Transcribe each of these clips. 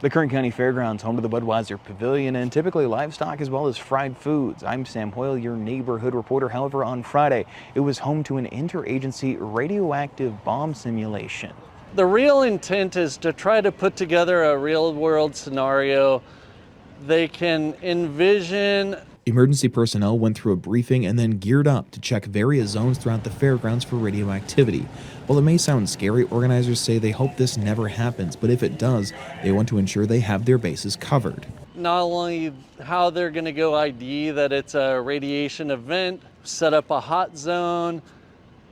The Kern County Fairgrounds, home to the Budweiser Pavilion and typically livestock as well as fried foods. I'm Sam Hoyle, your neighborhood reporter. However, on Friday, it was home to an interagency radioactive bomb simulation. The real intent is to try to put together a real-world scenario. They can envision. Emergency personnel went through a briefing and then geared up to check various zones throughout the fairgrounds for radioactivity. While it may sound scary, organizers say they hope this never happens, but if it does, they want to ensure they have their bases covered. Not only how they're going to go ID that it's a radiation event, set up a hot zone,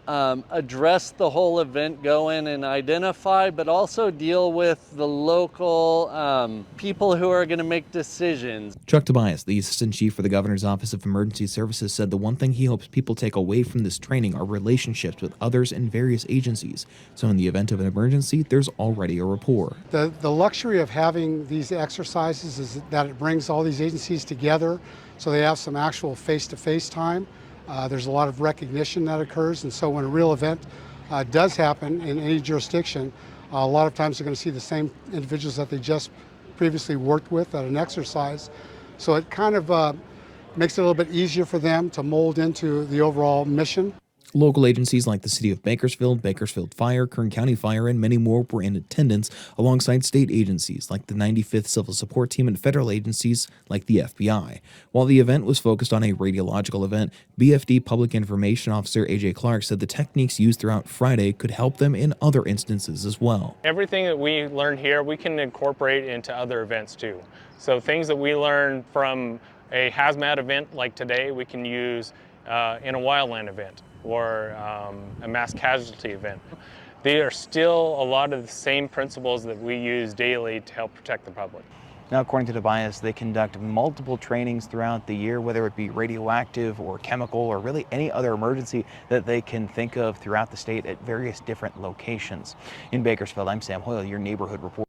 address the whole event, go in and identify, but also deal with the local people who are going to make decisions. Chuck Tobias, the assistant chief for the governor's office of emergency services, said the one thing he hopes people take away from this training are relationships with others in various agencies. So in the event of an emergency, there's already a rapport. The luxury of having these exercises is that it brings all these agencies together so they have some actual face-to-face time. There's a lot of recognition that occurs, and so when a real event does happen in any jurisdiction, a lot of times they're going to see the same individuals that they just previously worked with at an exercise. So it kind of makes it a little bit easier for them to mold into the overall mission. Local agencies like the City of Bakersfield, Bakersfield Fire, Kern County Fire, and many more were in attendance, alongside state agencies like the 95th Civil Support Team and federal agencies like the FBI. While the event was focused on a radiological event, BFD Public Information Officer A.J. Clark said the techniques used throughout Friday could help them in other instances as well. Everything that we learned here, we can incorporate into other events too. So things that we learned from a hazmat event like today, we can use in a wildland event or a mass casualty event. They are still a lot of the same principles that we use daily to help protect the public. Now, according to Tobias, they conduct multiple trainings throughout the year, whether it be radioactive or chemical or really any other emergency that they can think of throughout the state at various different locations. In Bakersfield, I'm Sam Hoyle, your neighborhood reporter.